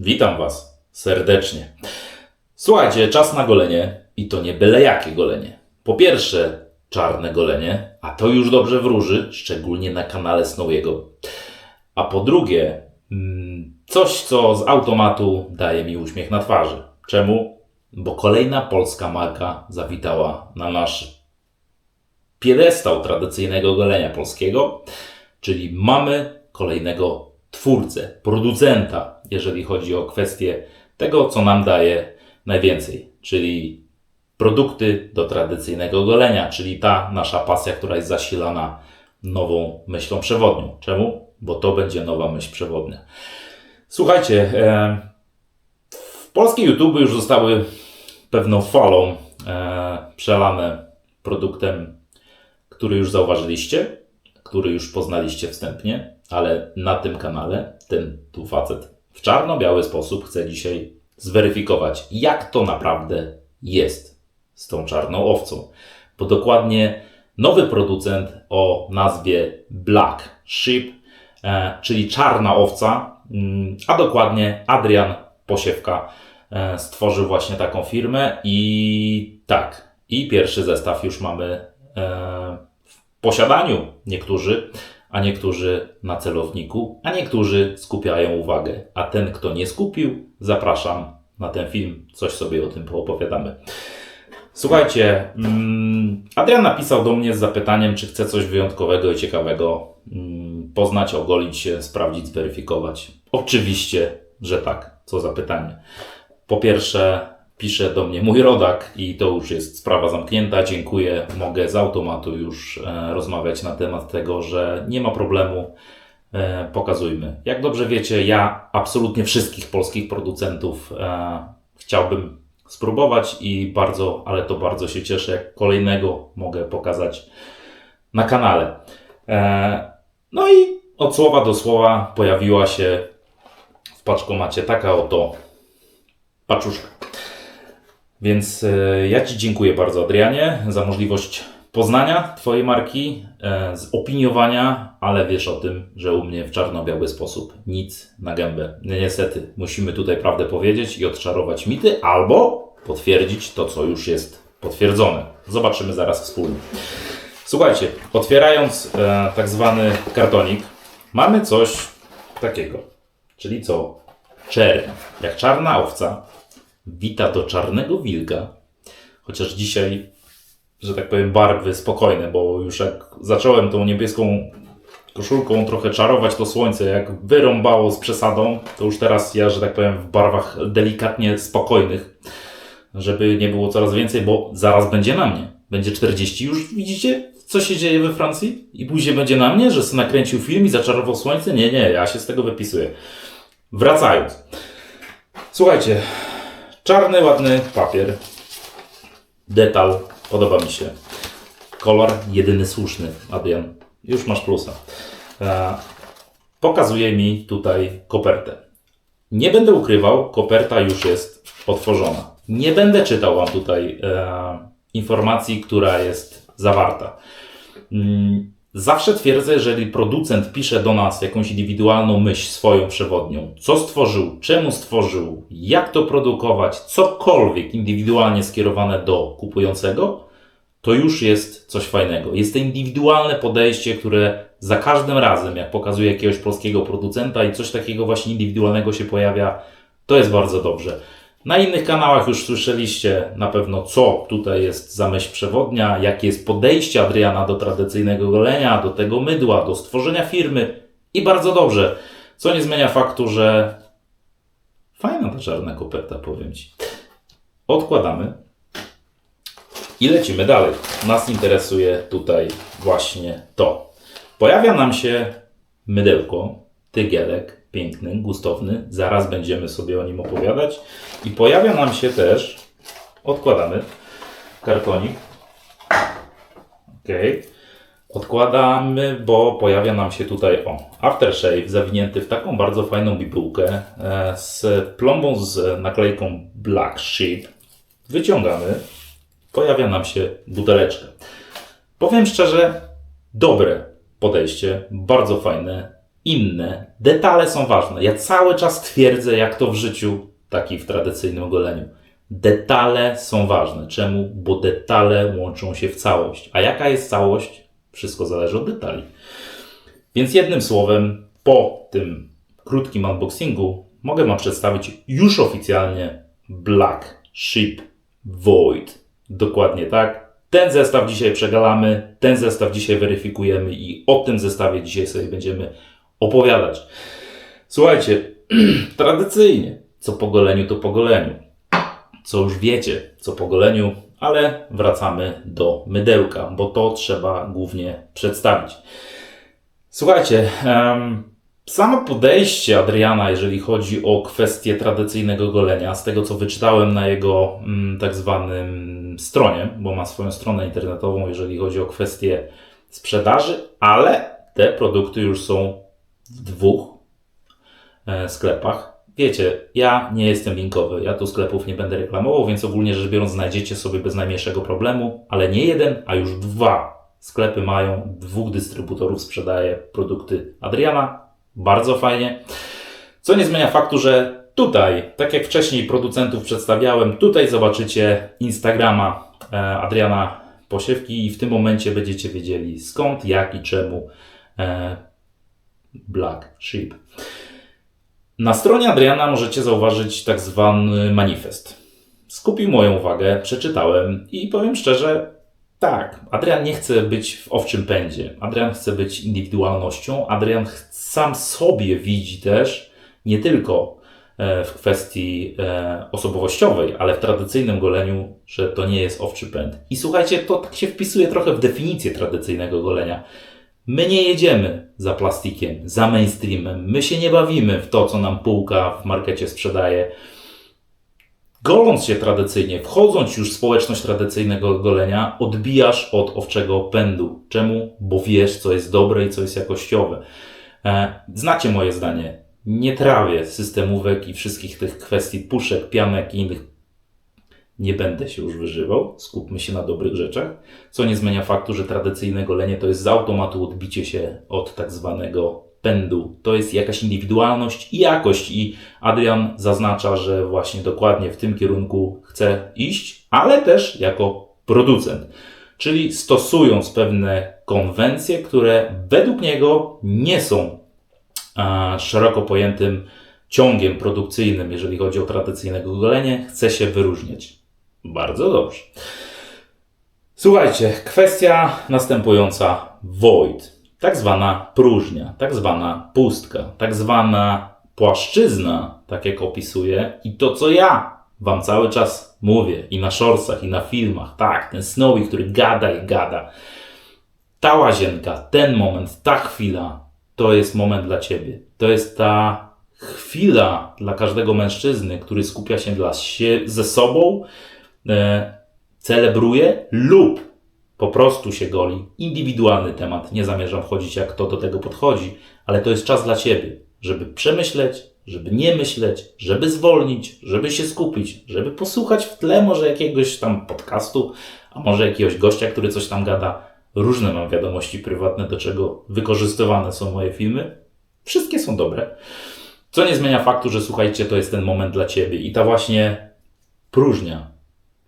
Witam Was serdecznie. Słuchajcie, czas na golenie i to nie byle jakie golenie. Po pierwsze, czarne golenie, a to już dobrze wróży, szczególnie na kanale Snowiego. A po drugie, coś, co z automatu daje mi uśmiech na twarzy. Czemu? Bo kolejna polska marka zawitała na nasz piedestał tradycyjnego golenia polskiego, czyli mamy kolejnego twórcę, producenta, jeżeli chodzi o kwestię tego, co nam daje najwięcej, czyli produkty do tradycyjnego golenia, czyli ta nasza pasja, która jest zasilana nową myślą przewodnią. Czemu? Bo to będzie nowa myśl przewodnia. Słuchajcie, polskie YouTube już zostały pewną falą przelane produktem, który już zauważyliście, który już poznaliście wstępnie, ale na tym kanale ten tu facet w czarno-biały sposób chce dzisiaj zweryfikować, jak to naprawdę jest z tą czarną owcą. Bo dokładnie nowy producent o nazwie Black Sheep, czyli czarna owca, a dokładnie Adrian Posiewka stworzył właśnie taką firmę i tak, i pierwszy zestaw już mamy w posiadaniu niektórzy, a niektórzy na celowniku, a niektórzy skupiają uwagę. A ten, kto nie skupił, zapraszam na ten film, coś sobie o tym poopowiadamy. Słuchajcie, Adrian napisał do mnie z zapytaniem, czy chce coś wyjątkowego i ciekawego poznać, ogolić się, sprawdzić, zweryfikować. Oczywiście, że tak. Co za pytanie. Po pierwsze, pisze do mnie mój rodak i to już jest sprawa zamknięta. Dziękuję. Mogę z automatu już rozmawiać na temat tego, że nie ma problemu. Pokazujmy. Jak dobrze wiecie, ja absolutnie wszystkich polskich producentów chciałbym spróbować i bardzo, ale to bardzo się cieszę, jak kolejnego mogę pokazać na kanale. No i od słowa do słowa pojawiła się w paczkomacie taka oto paczuszka. Więc ja Ci dziękuję bardzo, Adrianie, za możliwość poznania Twojej marki, zopiniowania, ale wiesz o tym, że u mnie w czarno-biały sposób nic na gębę. Niestety, musimy tutaj prawdę powiedzieć i odczarować mity, albo potwierdzić to, co już jest potwierdzone. Zobaczymy zaraz wspólnie. Słuchajcie, otwierając tak zwany kartonik, mamy coś takiego, czyli co? Czerń. Jak czarna owca wita do czarnego wilka, chociaż dzisiaj, że tak powiem, barwy spokojne, bo już jak zacząłem tą niebieską koszulką trochę czarować to słońce, jak wyrąbało z przesadą, to już teraz ja, że tak powiem, w barwach delikatnie spokojnych, żeby nie było coraz więcej, bo zaraz będzie na mnie. Będzie 40, już widzicie, co się dzieje we Francji? I później będzie na mnie, że sobie nakręcił film i zaczarował słońce? Nie, ja się z tego wypisuję. Wracając. Słuchajcie, czarny, ładny papier. Detal, podoba mi się. Kolor jedyny słuszny, Adrian. Już masz plusa. Pokazuje mi tutaj kopertę. Nie będę ukrywał, koperta już jest otworzona. Nie będę czytał Wam tutaj informacji, która jest zawarta. Zawsze twierdzę, jeżeli producent pisze do nas jakąś indywidualną myśl swoją przewodnią, co stworzył, czemu stworzył, jak to produkować, cokolwiek indywidualnie skierowane do kupującego, to już jest coś fajnego. Jest to indywidualne podejście, które za każdym razem, jak pokazuje jakiegoś polskiego producenta i coś takiego właśnie indywidualnego się pojawia, to jest bardzo dobrze. Na innych kanałach już słyszeliście na pewno, co tutaj jest za myśl przewodnia, jakie jest podejście Adriana do tradycyjnego golenia, do tego mydła, do stworzenia firmy i bardzo dobrze. Co nie zmienia faktu, że fajna ta czarna koperta, powiem Ci. Odkładamy i lecimy dalej. Nas interesuje tutaj właśnie to. Pojawia nam się mydełko, tygielek, piękny, gustowny. Zaraz będziemy sobie o nim opowiadać. I pojawia nam się też, odkładamy kartonik. Ok. Odkładamy, bo pojawia nam się tutaj aftershave zawinięty w taką bardzo fajną bibułkę z plombą z naklejką Black Sheep. Wyciągamy. Pojawia nam się buteleczka. Powiem szczerze, dobre podejście, bardzo fajne. inne. Detale są ważne. Ja cały czas twierdzę, jak to w życiu, tak i w tradycyjnym goleniu. Detale są ważne. Czemu? Bo detale łączą się w całość. A jaka jest całość? Wszystko zależy od detali. Więc jednym słowem, po tym krótkim unboxingu mogę Wam przedstawić już oficjalnie Black Sheep Void. Dokładnie tak. Ten zestaw dzisiaj przegalamy, ten zestaw dzisiaj weryfikujemy i o tym zestawie dzisiaj sobie będziemy opowiadać. Słuchajcie, tradycyjnie, co po goleniu, to po goleniu. Co już wiecie, co po goleniu, ale wracamy do mydełka, bo to trzeba głównie przedstawić. Słuchajcie, samo podejście Adriana, jeżeli chodzi o kwestię tradycyjnego golenia, z tego co wyczytałem na jego tak zwanym stronie, bo ma swoją stronę internetową, jeżeli chodzi o kwestię sprzedaży, ale te produkty już są w 2 sklepach. Wiecie, ja nie jestem linkowy, ja tu sklepów nie będę reklamował, więc ogólnie rzecz biorąc znajdziecie sobie bez najmniejszego problemu, ale nie jeden, a już 2 sklepy mają, 2 dystrybutorów sprzedaje produkty Adriana. Bardzo fajnie. Co nie zmienia faktu, że tutaj, tak jak wcześniej producentów przedstawiałem, tutaj zobaczycie Instagrama Adriana Posiewki i w tym momencie będziecie wiedzieli skąd, jak i czemu Black Sheep. Na stronie Adriana możecie zauważyć tak zwany manifest. Skupił moją uwagę, przeczytałem i powiem szczerze, tak, Adrian nie chce być w owczym pędzie. Adrian chce być indywidualnością. Adrian sam sobie widzi też, nie tylko w kwestii osobowościowej, ale w tradycyjnym goleniu, że to nie jest owczy pęd. I słuchajcie, to tak się wpisuje trochę w definicję tradycyjnego golenia. My nie jedziemy za plastikiem, za mainstreamem. My się nie bawimy w to, co nam półka w markecie sprzedaje. Goląc się tradycyjnie, wchodząc już w społeczność tradycyjnego golenia, odbijasz od owczego pędu. Czemu? Bo wiesz, co jest dobre i co jest jakościowe. Znacie moje zdanie. Nie trawię systemówek i wszystkich tych kwestii puszek, pianek i innych. Nie będę się już wyżywał. Skupmy się na dobrych rzeczach. Co nie zmienia faktu, że tradycyjne golenie to jest z automatu odbicie się od tak zwanego pędu. To jest jakaś indywidualność i jakość i Adrian zaznacza, że właśnie dokładnie w tym kierunku chce iść, ale też jako producent. Czyli stosując pewne konwencje, które według niego nie są szeroko pojętym ciągiem produkcyjnym, jeżeli chodzi o tradycyjnego golenie, chce się wyróżniać. Bardzo dobrze. Słuchajcie, kwestia następująca. Void. Tak zwana próżnia, tak zwana pustka, tak zwana płaszczyzna, tak jak opisuję. I to, co ja Wam cały czas mówię i na shortsach, i na filmach. Tak, ten Snowy, który gada i gada. Ta łazienka, ten moment, ta chwila, to jest moment dla Ciebie. To jest ta chwila dla każdego mężczyzny, który skupia się ze sobą, celebruje lub po prostu się goli. Indywidualny temat. Nie zamierzam wchodzić, jak kto do tego podchodzi, ale to jest czas dla Ciebie, żeby przemyśleć, żeby nie myśleć, żeby zwolnić, żeby się skupić, żeby posłuchać w tle może jakiegoś tam podcastu, a może jakiegoś gościa, który coś tam gada. Różne mam wiadomości prywatne, do czego wykorzystywane są moje filmy. Wszystkie są dobre. Co nie zmienia faktu, że słuchajcie, to jest ten moment dla Ciebie i ta właśnie próżnia,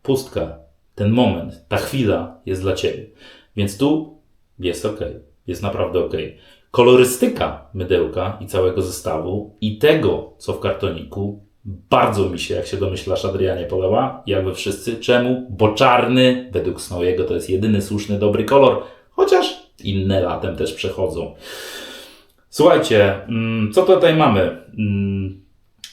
pustka, ten moment, ta chwila jest dla Ciebie. Więc tu jest ok, jest naprawdę ok. Kolorystyka mydełka i całego zestawu i tego, co w kartoniku, bardzo mi się, jak się domyślasz, Adrianie, podoba. Jak wy wszyscy. Czemu? Bo czarny, według Snowiego, to jest jedyny słuszny, dobry kolor. Chociaż inne latem też przechodzą. Słuchajcie, co tutaj mamy?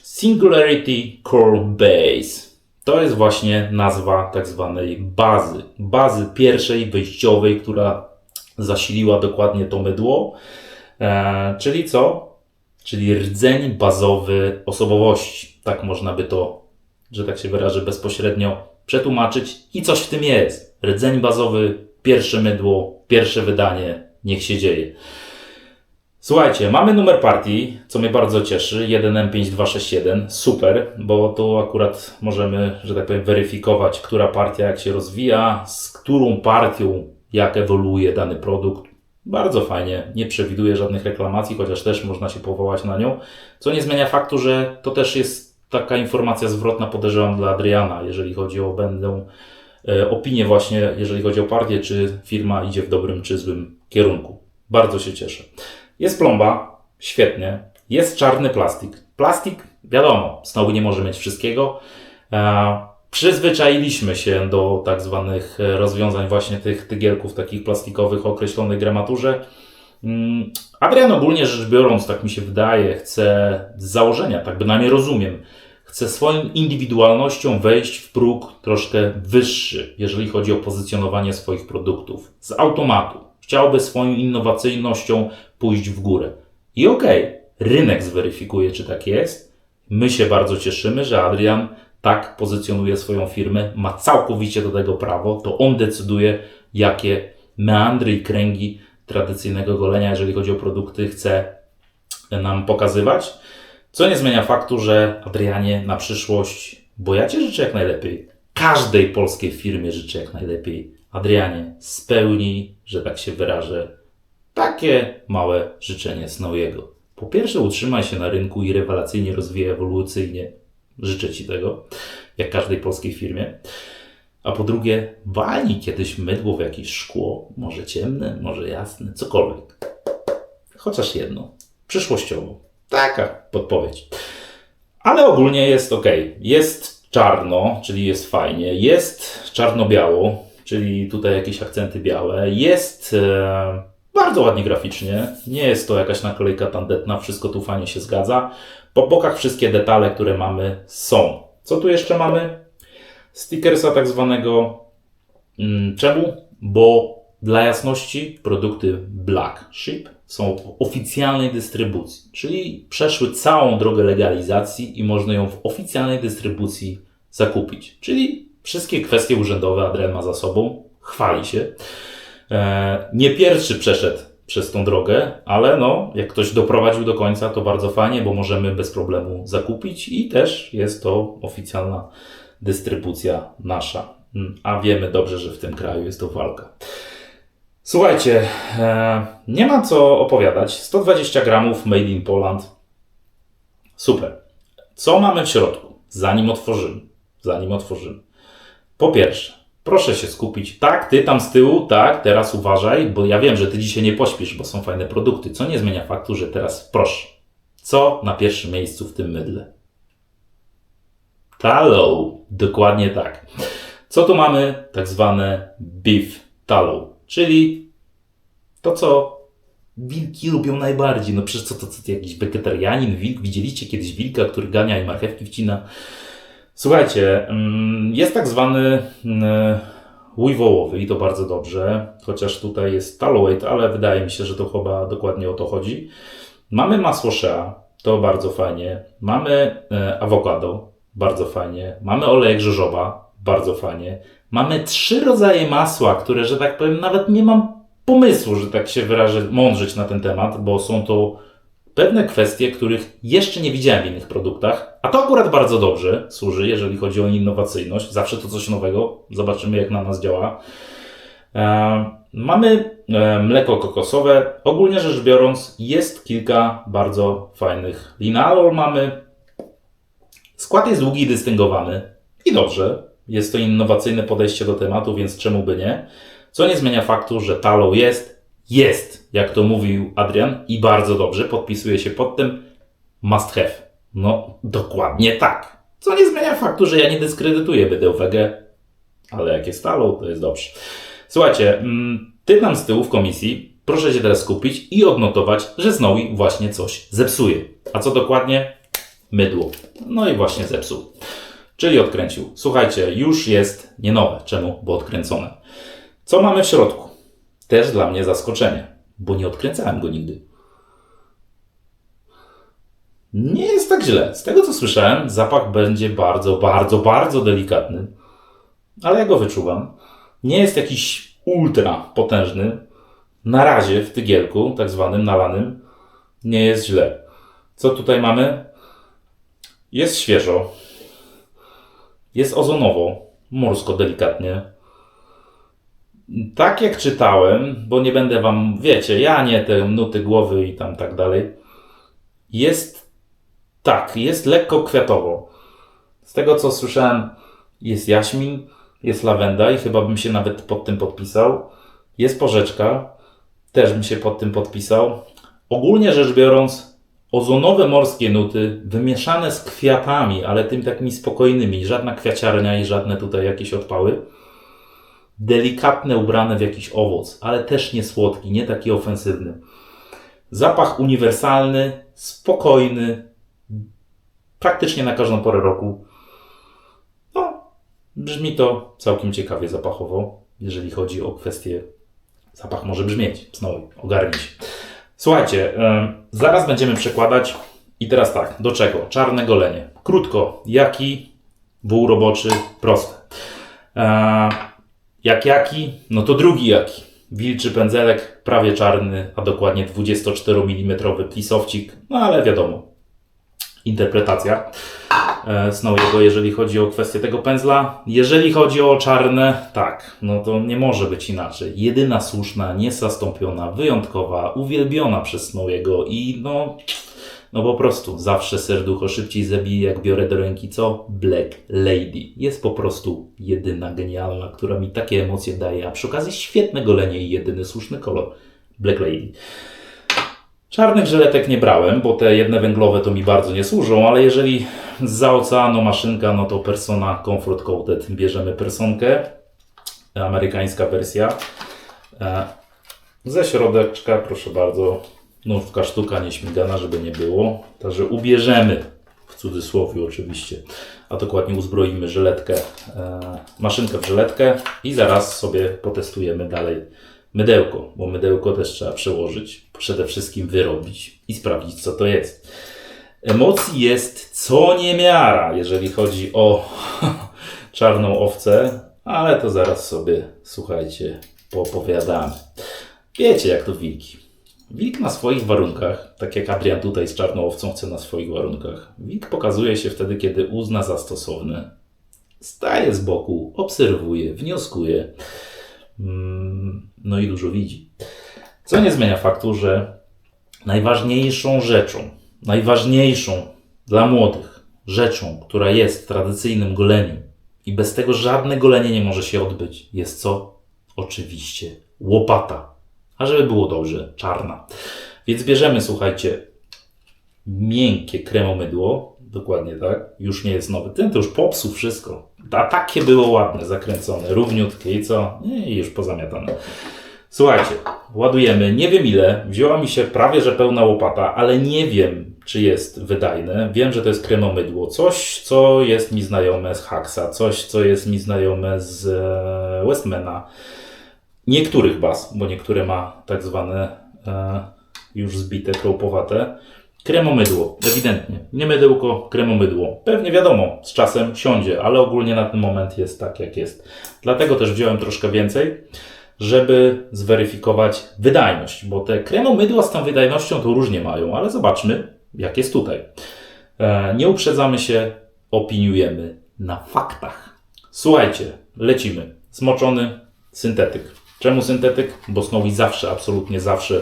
Singularity Core Base. To jest właśnie nazwa tak zwanej bazy. Bazy pierwszej, wyjściowej, która zasiliła dokładnie to mydło. Czyli co? Czyli rdzeń bazowy osobowości. Tak można by to, że tak się wyrażę, bezpośrednio przetłumaczyć. I coś w tym jest. Rdzeń bazowy, pierwsze mydło, pierwsze wydanie. Niech się dzieje. Słuchajcie, mamy numer partii, co mnie bardzo cieszy, 1M5261, super, bo tu akurat możemy, że tak powiem, weryfikować, która partia jak się rozwija, z którą partią jak ewoluuje dany produkt. Bardzo fajnie, nie przewiduje żadnych reklamacji, chociaż też można się powołać na nią, co nie zmienia faktu, że to też jest taka informacja zwrotna, podejrzewam, dla Adriana, jeżeli chodzi o opinię właśnie, jeżeli chodzi o partię, czy firma idzie w dobrym czy złym kierunku. Bardzo się cieszę. Jest plomba, świetnie. Jest czarny plastik. Plastik, wiadomo, znowu nie może mieć wszystkiego. Przyzwyczailiśmy się do tak zwanych rozwiązań właśnie tych tygielków takich plastikowych o określonej gramaturze. Adrian ogólnie rzecz biorąc, tak mi się wydaje, chce z założenia, tak bynajmniej rozumiem, chce swoją indywidualnością wejść w próg troszkę wyższy, jeżeli chodzi o pozycjonowanie swoich produktów. Z automatu. Chciałby swoją innowacyjnością pójść w górę. I rynek zweryfikuje, czy tak jest. My się bardzo cieszymy, że Adrian tak pozycjonuje swoją firmę, ma całkowicie do tego prawo, to on decyduje, jakie meandry i kręgi tradycyjnego golenia, jeżeli chodzi o produkty, chce nam pokazywać. Co nie zmienia faktu, że Adrianie na przyszłość, bo ja Ci życzę jak najlepiej, każdej polskiej firmie życzę jak najlepiej. Adrianie, spełnij, że tak się wyrażę, takie małe życzenie Snowiego. Po pierwsze, utrzymaj się na rynku i rewelacyjnie rozwijaj ewolucyjnie. Życzę Ci tego, jak każdej polskiej firmie. A po drugie, walnij kiedyś mydło w jakieś szkło, może ciemne, może jasne, cokolwiek. Chociaż jedno, przyszłościowo. Taka podpowiedź. Ale ogólnie jest ok. Jest czarno, czyli jest fajnie. Jest czarno-biało, czyli tutaj jakieś akcenty białe. Jest bardzo ładnie graficznie. Nie jest to jakaś naklejka tandetna, wszystko tu fajnie się zgadza. Po bokach wszystkie detale, które mamy, są. Co tu jeszcze mamy? Stickersa tak zwanego. Czemu? Bo dla jasności produkty Black Sheep są w oficjalnej dystrybucji, czyli przeszły całą drogę legalizacji i można ją w oficjalnej dystrybucji zakupić. Czyli wszystkie kwestie urzędowe Adrian ma za sobą, chwali się. Nie pierwszy przeszedł przez tą drogę, ale no, jak ktoś doprowadził do końca, to bardzo fajnie, bo możemy bez problemu zakupić i też jest to oficjalna dystrybucja nasza. A wiemy dobrze, że w tym kraju jest to walka. Słuchajcie, nie ma co opowiadać. 120 gramów Made in Poland. Super. Co mamy w środku? Zanim otworzymy. Po pierwsze, proszę się skupić. Tak, ty tam z tyłu, tak, teraz uważaj, bo ja wiem, że ty dzisiaj nie pośpisz, bo są fajne produkty, co nie zmienia faktu, że teraz proszę. Co na pierwszym miejscu w tym mydle? Tallow. Dokładnie tak. Co tu mamy? Tak zwane beef tallow, czyli to, co wilki lubią najbardziej. No przecież co jakiś wegetarianin, wilk? Widzieliście kiedyś wilka, który gania i marchewki wcina? Słuchajcie, jest tak zwany łój wołowy i to bardzo dobrze, chociaż tutaj jest tallowate, ale wydaje mi się, że to chyba dokładnie o to chodzi. Mamy masło shea, to bardzo fajnie. Mamy awokado, bardzo fajnie. Mamy olejek żożoba, bardzo fajnie. Mamy 3 rodzaje masła, które, że tak powiem, nawet nie mam pomysłu, że tak się wyrażę, mądrzeć na ten temat, bo są to pewne kwestie, których jeszcze nie widziałem w innych produktach, a to akurat bardzo dobrze służy, jeżeli chodzi o innowacyjność. Zawsze to coś nowego. Zobaczymy, jak na nas działa. Mamy mleko kokosowe. Ogólnie rzecz biorąc, jest kilka bardzo fajnych linalol mamy. Skład jest długi i dystyngowany. I dobrze. Jest to innowacyjne podejście do tematu, więc czemu by nie? Co nie zmienia faktu, że tallow jest, jak to mówił Adrian, i bardzo dobrze, podpisuje się pod tym must have. No, dokładnie tak. Co nie zmienia faktu, że ja nie dyskredytuję BDOWG, ale jak jest tallow, to jest dobrze. Słuchajcie, ty tam z tyłu w komisji, proszę się teraz skupić i odnotować, że Snowy właśnie coś zepsuje. A co dokładnie? Mydło. No i właśnie zepsuł. Czyli odkręcił. Słuchajcie, już jest nie nowe. Czemu? Bo odkręcone. Co mamy w środku? Też dla mnie zaskoczenie, bo nie odkręcałem go nigdy. Nie jest tak źle. Z tego co słyszałem, zapach będzie bardzo, bardzo, bardzo delikatny. Ale ja go wyczuwam. Nie jest jakiś ultra potężny. Na razie w tygielku, tak zwanym nalanym, nie jest źle. Co tutaj mamy? Jest świeżo. Jest ozonowo, morsko delikatnie. Tak jak czytałem, bo nie będę wam, wiecie, ja nie te nuty głowy i tam tak dalej. Jest lekko kwiatowo. Z tego co słyszałem, jest jaśmin, jest lawenda i chyba bym się nawet pod tym podpisał. Jest porzeczka, też bym się pod tym podpisał. Ogólnie rzecz biorąc, ozonowe morskie nuty wymieszane z kwiatami, ale tym takimi spokojnymi, żadna kwiaciarnia i żadne tutaj jakieś odpały. Delikatne, ubrane w jakiś owoc, ale też nie słodki, nie taki ofensywny. Zapach uniwersalny, spokojny, praktycznie na każdą porę roku. No, brzmi to całkiem ciekawie zapachowo, jeżeli chodzi o kwestię. Zapach może brzmieć, Snowy, ogarnij się. Słuchajcie, zaraz będziemy przekładać i teraz tak, do czego? Czarne golenie. Krótko, jaki, wół roboczy, proste. Jaki? No to drugi jaki. Wilczy pędzelek, prawie czarny, a dokładnie 24 mm plisowcik, no ale wiadomo, interpretacja Snowiego, jeżeli chodzi o kwestię tego pędzla. Jeżeli chodzi o czarne, tak, no to nie może być inaczej. Jedyna słuszna, niezastąpiona, wyjątkowa, uwielbiona przez Snowiego i no po prostu zawsze serducho szybciej zabije, jak biorę do ręki co? Black Lady. Jest po prostu jedyna genialna, która mi takie emocje daje, a przy okazji świetne golenie i jedyny słuszny kolor. Black Lady. Czarnych żyletek nie brałem, bo te jedne węglowe to mi bardzo nie służą, ale jeżeli zza oceanu maszynka, no to Persona Comfort Coated. Bierzemy Personkę, amerykańska wersja. Ze środeczka, proszę bardzo, nówka sztuka nieśmigana, żeby nie było. Także ubierzemy, w cudzysłowie oczywiście, a dokładnie uzbroimy żyletkę, maszynkę w żyletkę i zaraz sobie potestujemy dalej mydełko, bo mydełko też trzeba przełożyć, przede wszystkim wyrobić i sprawdzić, co to jest. Emocji jest co niemiara, jeżeli chodzi o czarną owcę, ale to zaraz sobie, słuchajcie, poopowiadamy. Wiecie, jak to wilki. Wilk na swoich warunkach, tak jak Adrian tutaj z czarną owcą chce na swoich warunkach. Wilk pokazuje się wtedy, kiedy uzna za stosowne. Staje z boku, obserwuje, wnioskuje. No i dużo widzi. Co nie zmienia faktu, że najważniejszą dla młodych rzeczą, która jest w tradycyjnym goleniu i bez tego żadne golenie nie może się odbyć, jest co? Oczywiście łopata. A żeby było dobrze, czarna. Więc bierzemy, słuchajcie, miękkie kremomydło, dokładnie tak, już nie jest nowy, ten to już popsuł wszystko. A takie było ładne, zakręcone, równiutkie i co? I już pozamiatane. Słuchajcie, ładujemy, nie wiem ile, wzięła mi się prawie że pełna łopata, ale nie wiem, czy jest wydajne. Wiem, że to jest kremomydło, coś, co jest mi znajome z Haxa, coś, co jest mi znajome z Westmana. Niektórych baz, bo niektóre ma tak zwane już zbite, krołpowate. Kremomydło, ewidentnie. Nie mydełko, kremomydło. Pewnie wiadomo, z czasem siądzie, ale ogólnie na ten moment jest tak, jak jest. Dlatego też wziąłem troszkę więcej, żeby zweryfikować wydajność, bo te kremomydła z tą wydajnością to różnie mają, ale zobaczmy, jak jest tutaj. Nie uprzedzamy się, opiniujemy na faktach. Słuchajcie, lecimy. Smoczony syntetyk. Czemu syntetyk? Bo Snowy zawsze, absolutnie zawsze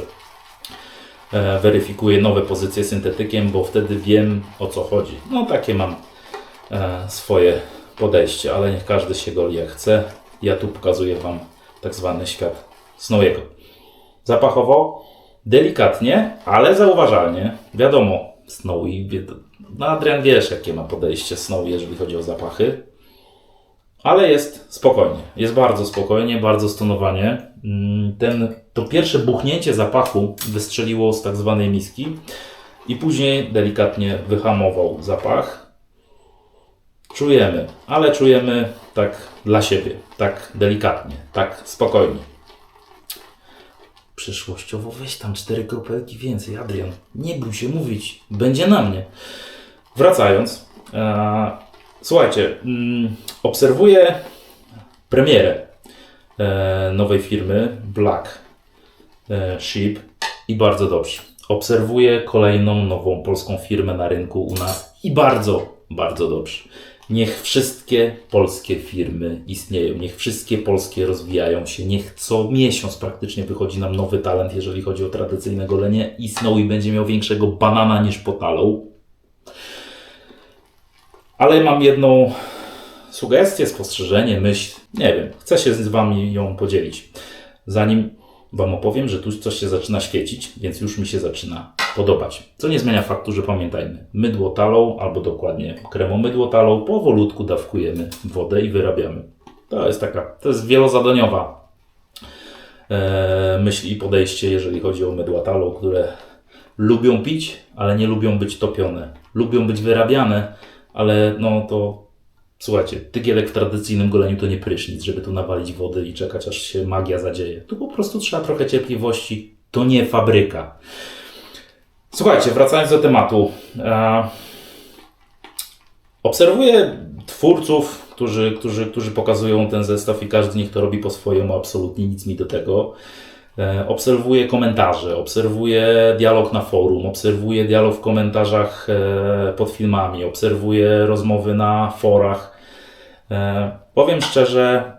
weryfikuje nowe pozycje syntetykiem, bo wtedy wiem, o co chodzi. No takie mam swoje podejście, ale niech każdy się goli jak chce. Ja tu pokazuję Wam tak zwany świat Snowiego. Zapachowo delikatnie, ale zauważalnie. Wiadomo, Snowy, Adrian wiesz, jakie ma podejście Snowy, jeżeli chodzi o zapachy. Ale jest spokojnie, jest bardzo spokojnie, bardzo stonowanie. To pierwsze buchnięcie zapachu wystrzeliło z tak zwanej miski i później delikatnie wyhamował zapach. Czujemy, ale czujemy tak dla siebie, tak delikatnie, tak spokojnie. Przyszłościowo weź tam 4 kropelki więcej, Adrian. Nie bój się mówić, będzie na mnie. Wracając, słuchajcie, obserwuję premierę nowej firmy Black Sheep i bardzo dobrze. Obserwuję kolejną nową polską firmę na rynku u nas i bardzo, bardzo dobrze. Niech wszystkie polskie firmy istnieją, niech wszystkie polskie rozwijają się, niech co miesiąc praktycznie wychodzi nam nowy talent, jeżeli chodzi o tradycyjne golenie i Snowy będzie miał większego banana niż Potalą. Ale mam jedną sugestię, spostrzeżenie, myśl, nie wiem, chcę się z Wami ją podzielić. Zanim Wam opowiem, że tu coś się zaczyna świecić, więc już mi się zaczyna podobać. Co nie zmienia faktu, że pamiętajmy, mydło talą, albo dokładnie kremomydło talą, powolutku dawkujemy wodę i wyrabiamy. To jest wielozadaniowa myśl i podejście, jeżeli chodzi o mydła talą, które lubią pić, ale nie lubią być topione. Lubią być wyrabiane, ale słuchajcie, tygielek w tradycyjnym goleniu to nie prysznic, żeby tu nawalić wody i czekać, aż się magia zadzieje. Tu po prostu trzeba trochę cierpliwości. To nie fabryka. Słuchajcie, wracając do tematu. Obserwuję twórców, którzy pokazują ten zestaw i każdy z nich to robi po swojemu, absolutnie nic mi do tego. Obserwuję komentarze, obserwuję dialog na forum, obserwuję dialog w komentarzach pod filmami, obserwuję rozmowy na forach. Powiem szczerze,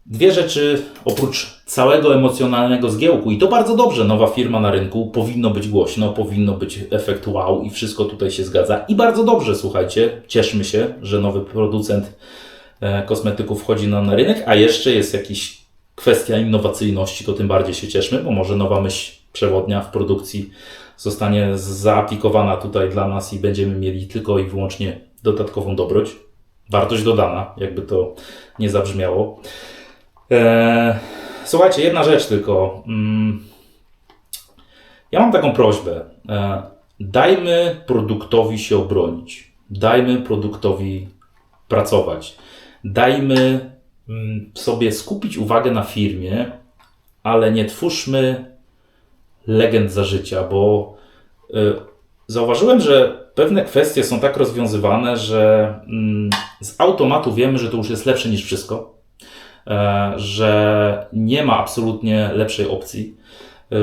dwie rzeczy oprócz całego emocjonalnego zgiełku i to bardzo dobrze, nowa firma na rynku, powinno być głośno, powinno być efekt wow i wszystko tutaj się zgadza i bardzo dobrze, słuchajcie, cieszmy się, że nowy producent kosmetyków wchodzi na rynek, a jeszcze jest jakiś kwestia innowacyjności, to tym bardziej się cieszmy, bo może nowa myśl przewodnia w produkcji zostanie zaaplikowana tutaj dla nas i będziemy mieli tylko i wyłącznie dodatkową dobroć. Wartość dodana, jakby to nie zabrzmiało. Słuchajcie, jedna rzecz tylko. Ja mam taką prośbę. Dajmy produktowi się obronić. Dajmy produktowi pracować. Dajmy sobie skupić uwagę na firmie, ale nie twórzmy legend za życia, bo zauważyłem, że pewne kwestie są tak rozwiązywane, że z automatu wiemy, że to już jest lepsze niż wszystko, że nie ma absolutnie lepszej opcji,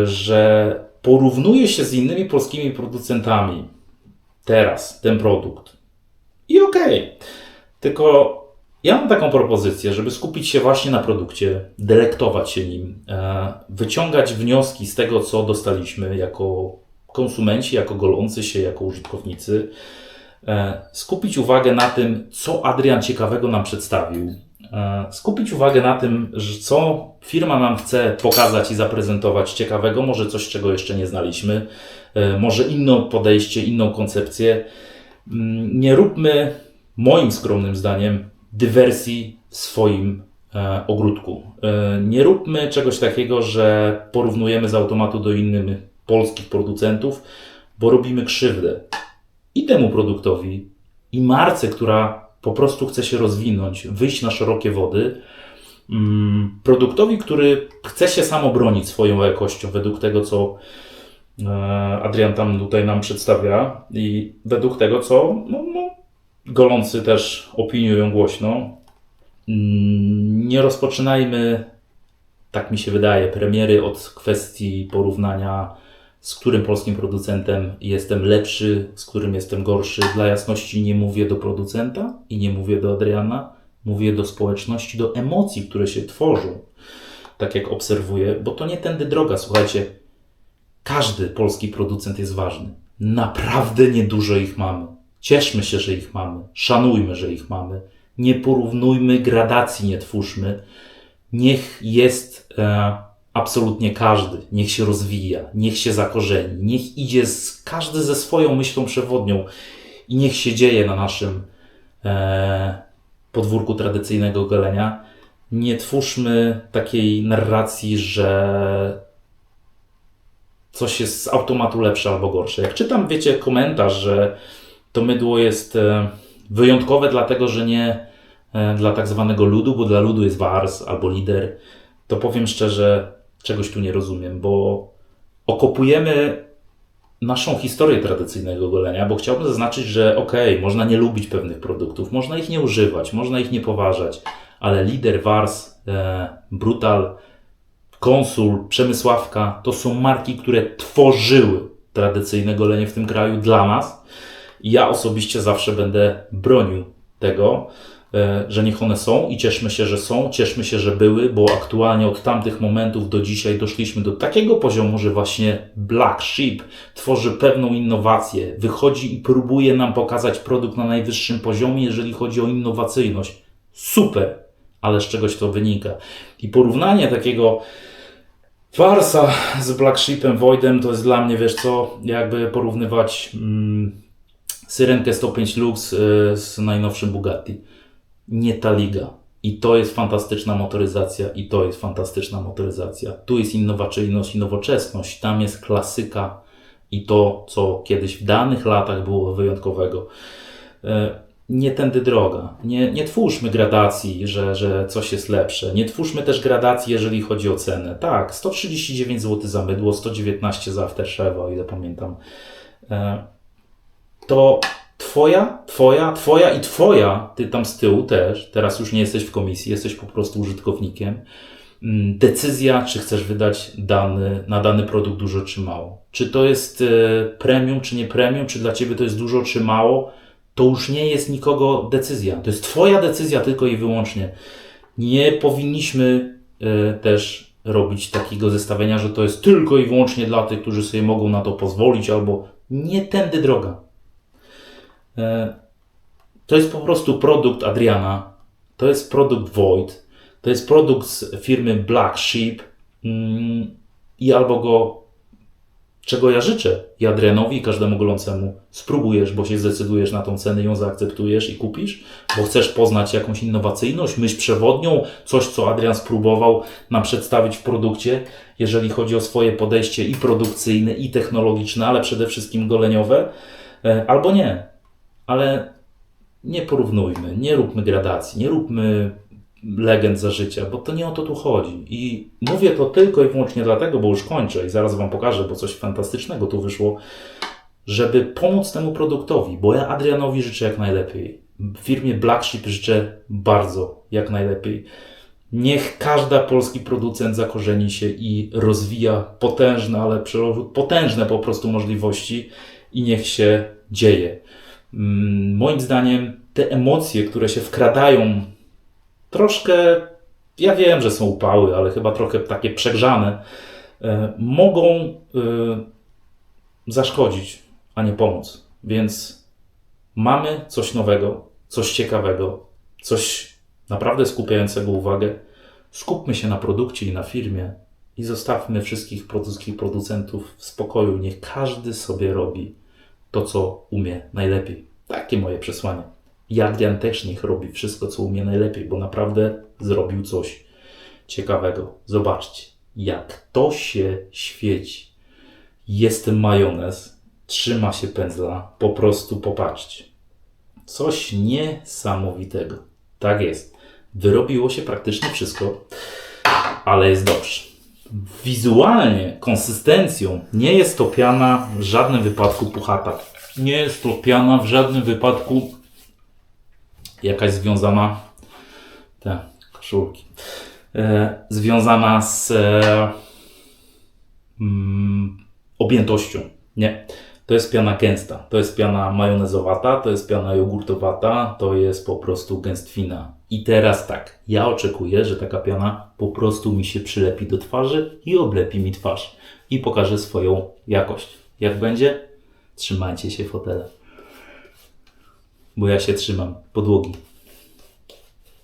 że porównuje się z innymi polskimi producentami teraz ten produkt i okej. Tylko ja mam taką propozycję, żeby skupić się właśnie na produkcie, delektować się nim, wyciągać wnioski z tego, co dostaliśmy jako konsumenci, jako golący się, jako użytkownicy, skupić uwagę na tym, co Adrian ciekawego nam przedstawił, skupić uwagę na tym, co firma nam chce pokazać i zaprezentować ciekawego, może coś, czego jeszcze nie znaliśmy, może inne podejście, inną koncepcję. Nie róbmy, moim skromnym zdaniem, dywersji w swoim ogródku. Nie róbmy czegoś takiego, że porównujemy z automatu do innych polskich producentów, bo robimy krzywdę i temu produktowi, i marce, która po prostu chce się rozwinąć, wyjść na szerokie wody, produktowi, który chce się sam obronić swoją jakością według tego, co Adrian tam tutaj nam przedstawia i według tego, co golący też opiniują głośno. Nie rozpoczynajmy, tak mi się wydaje, premiery od kwestii porównania, z którym polskim producentem jestem lepszy, z którym jestem gorszy. Dla jasności nie mówię do producenta i nie mówię do Adriana, mówię do społeczności, do emocji, które się tworzą, tak jak obserwuję, bo to nie tędy droga. Słuchajcie, każdy polski producent jest ważny. Naprawdę niedużo ich mamy. Cieszmy się, że ich mamy. Szanujmy, że ich mamy. Nie porównujmy, gradacji nie twórzmy. Niech jest absolutnie każdy. Niech się rozwija. Niech się zakorzeni. Niech idzie każdy ze swoją myślą przewodnią i niech się dzieje na naszym podwórku tradycyjnego golenia. Nie twórzmy takiej narracji, że coś jest z automatu lepsze albo gorsze. Jak czytam, wiecie, komentarz, że to mydło jest wyjątkowe dlatego, że nie dla tak zwanego ludu, bo dla ludu jest Wars albo Lider, to powiem szczerze, czegoś tu nie rozumiem, bo okopujemy naszą historię tradycyjnego golenia, bo chciałbym zaznaczyć, że można nie lubić pewnych produktów, można ich nie używać, można ich nie poważać, ale Lider, Wars, Brutal, Konsul, Przemysławka to są marki, które tworzyły tradycyjne golenie w tym kraju dla nas I ja osobiście zawsze będę bronił tego, że niech one są i cieszmy się, że są, cieszmy się, że były, bo aktualnie od tamtych momentów do dzisiaj doszliśmy do takiego poziomu, że właśnie Black Sheep tworzy pewną innowację, wychodzi i próbuje nam pokazać produkt na najwyższym poziomie, jeżeli chodzi o innowacyjność. Super, ale z czegoś to wynika. I porównanie takiego farsa z Black Sheepem Voidem to jest dla mnie, wiesz co, jakby porównywać Syrenkę 105 Lux z najnowszym Bugatti. Nie ta liga. I to jest fantastyczna motoryzacja, i to jest fantastyczna motoryzacja. Tu jest innowacyjność i nowoczesność, tam jest klasyka i to, co kiedyś w danych latach było wyjątkowego. Nie tędy droga. Nie twórzmy gradacji, że coś jest lepsze. Nie twórzmy też gradacji, jeżeli chodzi o cenę. Tak, 139 zł za mydło, 119 za aftershave, o ile pamiętam. To twoja i twoja, ty tam z tyłu też, teraz już nie jesteś w komisji, jesteś po prostu użytkownikiem. Decyzja, czy chcesz wydać na dany produkt dużo czy mało. Czy to jest premium, czy nie premium, czy dla ciebie to jest dużo, czy mało, to już nie jest nikogo decyzja. To jest twoja decyzja tylko i wyłącznie. Nie powinniśmy też robić takiego zestawienia, że to jest tylko i wyłącznie dla tych, którzy sobie mogą na to pozwolić, albo nie tędy droga. To jest po prostu produkt Adriana, to jest produkt Void, to jest produkt z firmy Black Sheep i albo go, czego ja życzę i Adrianowi i każdemu golącemu, spróbujesz, bo się zdecydujesz na tą cenę, ją zaakceptujesz i kupisz, bo chcesz poznać jakąś innowacyjność, myśl przewodnią, coś co Adrian spróbował nam przedstawić w produkcie, jeżeli chodzi o swoje podejście i produkcyjne, i technologiczne, ale przede wszystkim goleniowe, albo nie. Ale nie porównujmy, nie róbmy gradacji, nie róbmy legend za życia, bo to nie o to tu chodzi. I mówię to tylko i wyłącznie dlatego, bo już kończę i zaraz Wam pokażę, bo coś fantastycznego tu wyszło, żeby pomóc temu produktowi, bo ja Adrianowi życzę jak najlepiej. Firmie Black Sheep życzę bardzo jak najlepiej. Niech każdy polski producent zakorzeni się i rozwija potężne po prostu możliwości i niech się dzieje. Moim zdaniem te emocje, które się wkradają troszkę, ja wiem, że są upały, ale chyba trochę takie przegrzane, mogą zaszkodzić, a nie pomóc. Więc mamy coś nowego, coś ciekawego, coś naprawdę skupiającego uwagę. Skupmy się na produkcie i na firmie i zostawmy wszystkich polskich producentów w spokoju. Niech każdy sobie robi to, co umie najlepiej. Takie moje przesłanie. I Adrian też niech robi wszystko, co umie najlepiej, bo naprawdę zrobił coś ciekawego. Zobaczcie, jak to się świeci. Jest majonez, trzyma się pędzla, po prostu popatrzcie. Coś niesamowitego. Tak jest. Wyrobiło się praktycznie wszystko, ale jest dobrze. Wizualnie, konsystencją nie jest to piana w żadnym wypadku puchata. Nie jest to piana w żadnym wypadku jakaś związana, te koszulki, związana z objętością. Nie. To jest piana gęsta, to jest piana majonezowata, to jest piana jogurtowata, to jest po prostu gęstwina. I teraz tak, ja oczekuję, że taka piana po prostu mi się przylepi do twarzy i oblepi mi twarz i pokaże swoją jakość. Jak będzie? Trzymajcie się fotela. Bo ja się trzymam podłogi.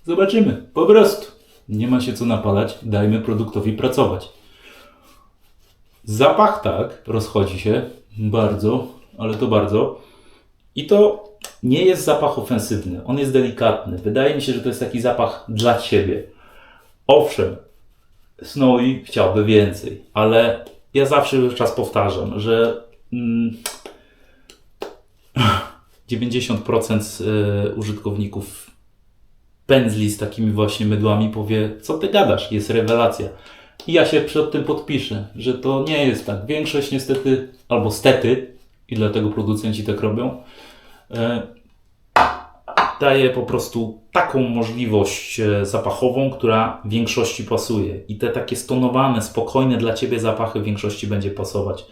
Zobaczymy, po prostu. Nie ma się co napalać, dajmy produktowi pracować. Zapach tak, rozchodzi się bardzo, ale to bardzo. I to nie jest zapach ofensywny, on jest delikatny. Wydaje mi się, że to jest taki zapach dla Ciebie. Owszem, Snowy chciałby więcej, ale ja zawsze czas powtarzam, że 90% użytkowników pędzli z takimi właśnie mydłami powie, co Ty gadasz, jest rewelacja. I ja się przed tym podpiszę, że to nie jest tak. Większość niestety, albo stety, i dlatego producenci tak robią, daje po prostu taką możliwość zapachową, która większości pasuje. I te takie stonowane, spokojne dla Ciebie zapachy w większości będzie pasować.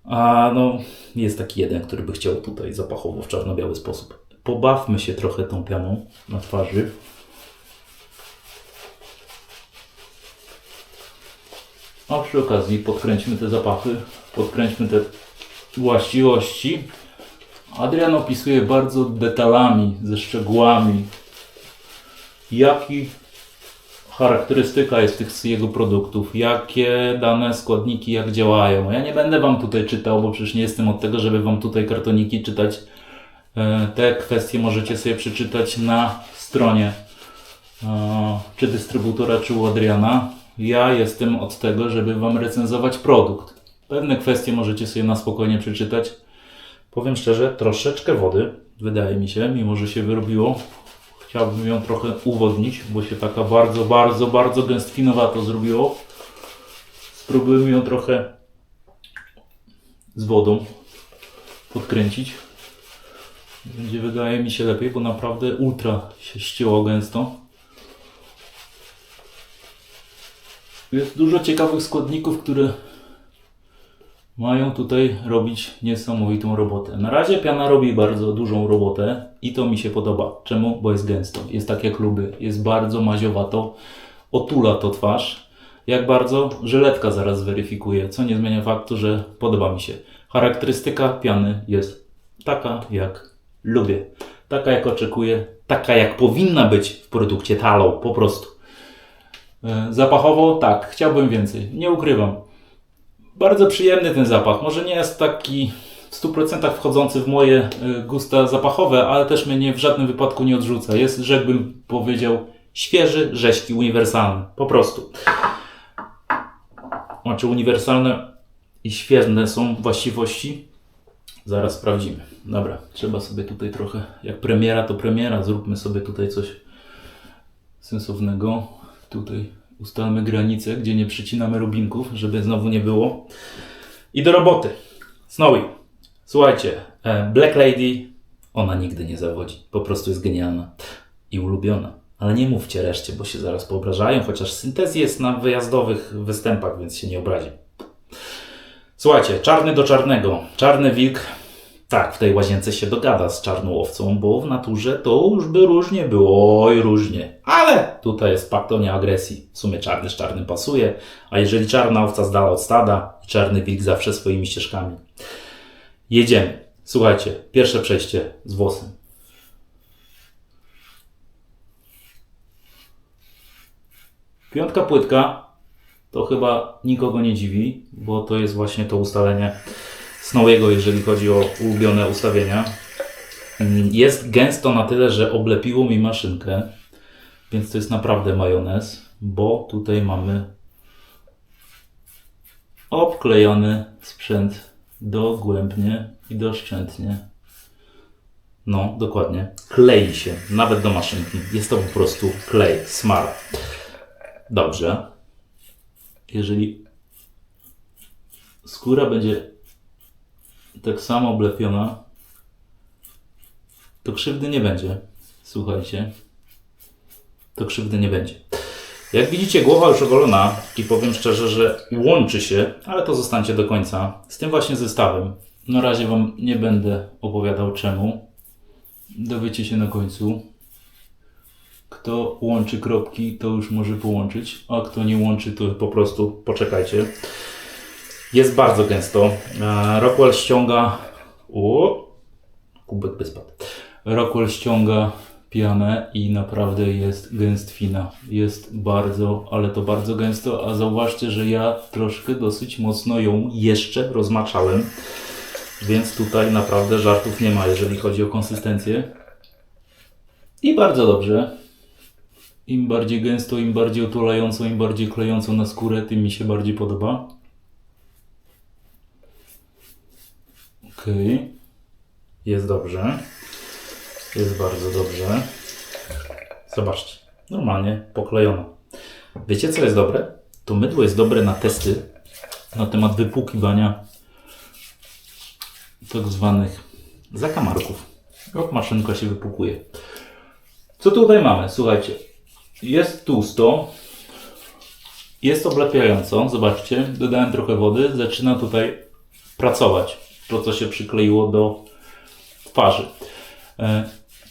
A no, jest taki jeden, który by chciał tutaj zapachowo w czarno-biały sposób. Pobawmy się trochę tą pianą na twarzy. A przy okazji podkręćmy te zapachy, podkręćmy te właściwości. Adrian opisuje bardzo detalami, ze szczegółami, jaki charakterystyka jest tych jego produktów, jakie dane składniki jak działają. Ja nie będę Wam tutaj czytał, bo przecież nie jestem od tego, żeby Wam tutaj kartoniki czytać. Te kwestie możecie sobie przeczytać na stronie czy dystrybutora, czy u Adriana. Ja jestem od tego, żeby Wam recenzować produkt. Pewne kwestie możecie sobie na spokojnie przeczytać. Powiem szczerze, troszeczkę wody, wydaje mi się, mimo że się wyrobiło. Chciałbym ją trochę uwodnić, bo się taka bardzo gęstwinowato zrobiło. Spróbujmy ją trochę z wodą podkręcić. Będzie, wydaje mi się, lepiej, bo naprawdę ultra się ścięło gęsto. Jest dużo ciekawych składników, które mają tutaj robić niesamowitą robotę. Na razie piana robi bardzo dużą robotę i to mi się podoba. Czemu? Bo jest gęsto. Jest tak jak lubię. Jest bardzo maziowato. Otula to twarz. Jak bardzo? Żyletka zaraz zweryfikuje, co nie zmienia faktu, że podoba mi się. Charakterystyka piany jest taka jak lubię. Taka jak oczekuję. Taka jak powinna być w produkcie Tallow. Po prostu. Zapachowo tak. Chciałbym więcej. Nie ukrywam. Bardzo przyjemny ten zapach. Może nie jest taki w 100% wchodzący w moje gusta zapachowe, ale też mnie w żadnym wypadku nie odrzuca. Jest, rzekłbym powiedział, świeży, rześki, uniwersalny. Po prostu. Znaczy uniwersalne i świeżne są właściwości? Zaraz sprawdzimy. Dobra, trzeba sobie tutaj trochę, jak premiera to premiera, zróbmy sobie tutaj coś sensownego. Tutaj ustalmy granicę, gdzie nie przycinamy rubinków, żeby znowu nie było. I do roboty. Snowy. Słuchajcie, Black Lady, ona nigdy nie zawodzi. Po prostu jest genialna i ulubiona. Ale nie mówcie reszcie, bo się zaraz poobrażają, chociaż syntezji jest na wyjazdowych występach, więc się nie obrazi. Słuchajcie, czarny do czarnego. Czarny wilk, tak, w tej łazience się dogada z czarną owcą, bo w naturze to już by różnie było, oj różnie. Ale tutaj jest pakt o nieagresji. W sumie czarny z czarnym pasuje, a jeżeli czarna owca z dala od stada, czarny wilk zawsze swoimi ścieżkami. Jedziemy. Słuchajcie, pierwsze przejście z włosem. Piątka płytka to chyba nikogo nie dziwi, bo to jest właśnie to ustalenie Snowiego, jeżeli chodzi o ulubione ustawienia. Jest gęsto na tyle, że oblepiło mi maszynkę, więc to jest naprawdę majonez, bo tutaj mamy obklejony sprzęt dogłębnie i doszczętnie. No, dokładnie. Klei się, nawet do maszynki. Jest to po prostu klej, smar. Dobrze. Jeżeli skóra będzie tak samo oblepiona, to krzywdy nie będzie. Słuchajcie. To krzywdy nie będzie. Jak widzicie, głowa już ogolona i powiem szczerze, że łączy się, ale to zostańcie do końca, z tym właśnie zestawem. Na razie Wam nie będę opowiadał czemu. Dowiecie się na końcu. Kto łączy kropki, to już może połączyć, a kto nie łączy, to po prostu poczekajcie. Jest bardzo gęsto. Rockwell ściąga... kubek by spadł. Rockwell ściąga pianę i naprawdę jest gęstwina. Jest bardzo, ale to bardzo gęsto, a zauważcie, że ja troszkę dosyć mocno ją jeszcze rozmaczałem, więc tutaj naprawdę żartów nie ma, jeżeli chodzi o konsystencję. I bardzo dobrze. Im bardziej gęsto, im bardziej otulająco, im bardziej klejąco na skórę, tym mi się bardziej podoba. Okej. Jest dobrze. Jest bardzo dobrze. Zobaczcie. Normalnie poklejono. Wiecie, co jest dobre? To mydło jest dobre na testy na temat wypłukiwania tak zwanych zakamarków. Jak maszynka się wypłukuje. Co tutaj mamy? Słuchajcie. Jest tłusto. Jest oblepiająco. Zobaczcie. Dodałem trochę wody. Zaczyna tutaj pracować. To, co się przykleiło do twarzy.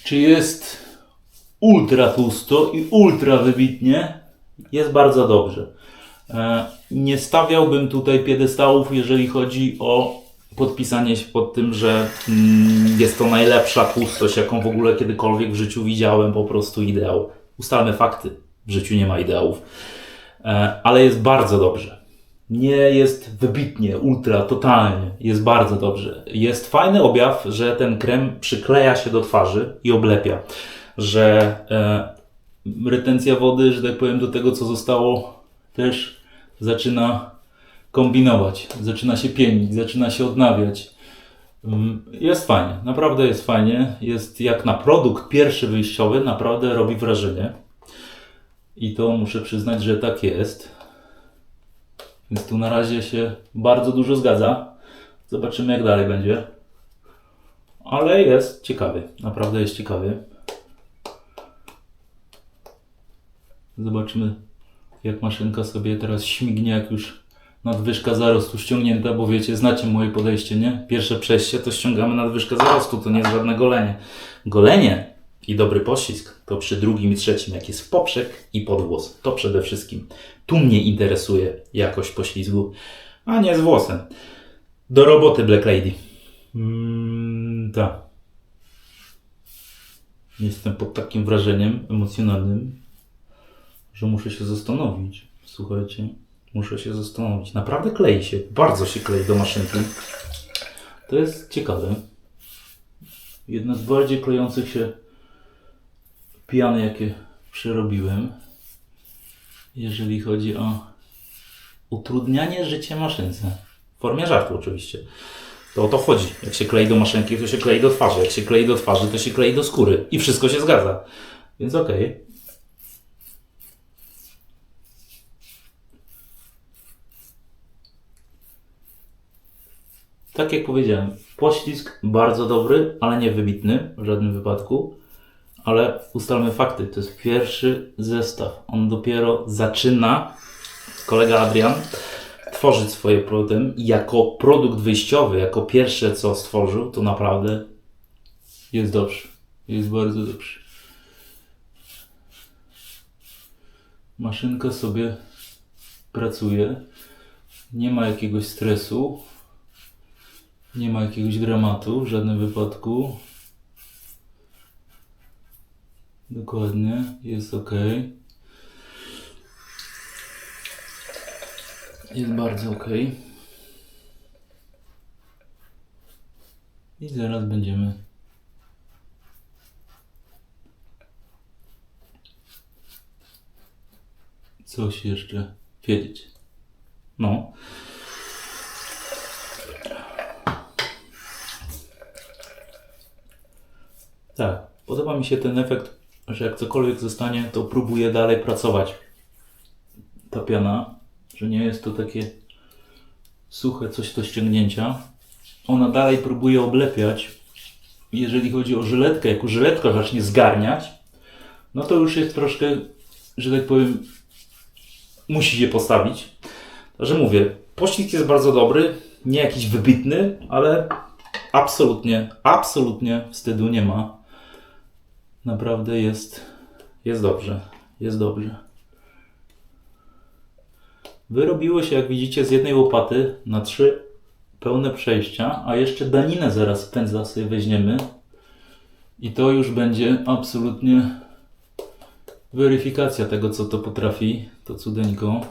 Czy jest ultra tłusto i ultra wybitnie? Jest bardzo dobrze. Nie stawiałbym tutaj piedestałów, jeżeli chodzi o podpisanie się pod tym, że jest to najlepsza tłustość, jaką w ogóle kiedykolwiek w życiu widziałem, po prostu ideał. Ustalmy fakty. W życiu nie ma ideałów. Ale jest bardzo dobrze. Nie jest wybitnie, ultra, totalnie. Jest bardzo dobrze. Jest fajny objaw, że ten krem przykleja się do twarzy i oblepia. Że retencja wody, że tak powiem, do tego, co zostało, też zaczyna kombinować. Zaczyna się pienić, zaczyna się odnawiać. Jest fajnie. Naprawdę jest fajnie. Jest jak na produkt pierwszy wyjściowy, naprawdę robi wrażenie. I to muszę przyznać, że tak jest. Więc tu na razie się bardzo dużo zgadza. Zobaczymy, jak dalej będzie. Ale jest ciekawie. Naprawdę jest ciekawie. Zobaczymy, jak maszynka sobie teraz śmignie, jak już nadwyżka zarostu ściągnięta, bo wiecie, znacie moje podejście, nie? Pierwsze przejście to ściągamy nadwyżkę zarostu, to nie jest żadne golenie. Golenie i dobry poślizg to przy drugim i trzecim, jak jest w poprzek i pod włos. To przede wszystkim. Tu mnie interesuje jakość poślizgu, a nie z włosem. Do roboty, Black Lady. Tak. Jestem pod takim wrażeniem emocjonalnym, że muszę się zastanowić. Słuchajcie, muszę się zastanowić. Naprawdę klei się. Bardzo się klei do maszynki. To jest ciekawe. Jedna z bardziej klejących się pian, jakie przerobiłem, jeżeli chodzi o utrudnianie życia maszynce. W formie żartu oczywiście. To o to chodzi. Jak się klei do maszynki, to się klei do twarzy. Jak się klei do twarzy, to się klei do skóry. I wszystko się zgadza. Więc okej. Tak jak powiedziałem, poślizg bardzo dobry, ale nie wybitny w żadnym wypadku. Ale ustalmy fakty, to jest pierwszy zestaw. On dopiero zaczyna, kolega Adrian, tworzyć swoje produkty. Jako produkt wyjściowy, jako pierwsze co stworzył, to naprawdę jest dobrze. Jest bardzo dobrze. Maszynka sobie pracuje. Nie ma jakiegoś stresu. Nie ma jakiegoś dramatu w żadnym wypadku. Dokładnie, jest ok. Jest bardzo ok. I zaraz będziemy coś jeszcze wiedzieć. No. Tak, podoba mi się ten efekt, że jak cokolwiek zostanie, to próbuję dalej pracować. Ta piana, że nie jest to takie suche coś do ściągnięcia. Ona dalej próbuje oblepiać. Jeżeli chodzi o żyletkę, jak żyletka zacznie zgarniać, no to już jest troszkę, że tak powiem, musi się postawić. Także mówię, poślizg jest bardzo dobry, nie jakiś wybitny, ale absolutnie wstydu nie ma. Naprawdę jest dobrze. Jest dobrze. Wyrobiło się, jak widzicie, z jednej łopaty na 3 pełne przejścia, a jeszcze daninę zaraz z pędzla sobie weźmiemy. I to już będzie absolutnie weryfikacja tego, co to potrafi, to cudeńko,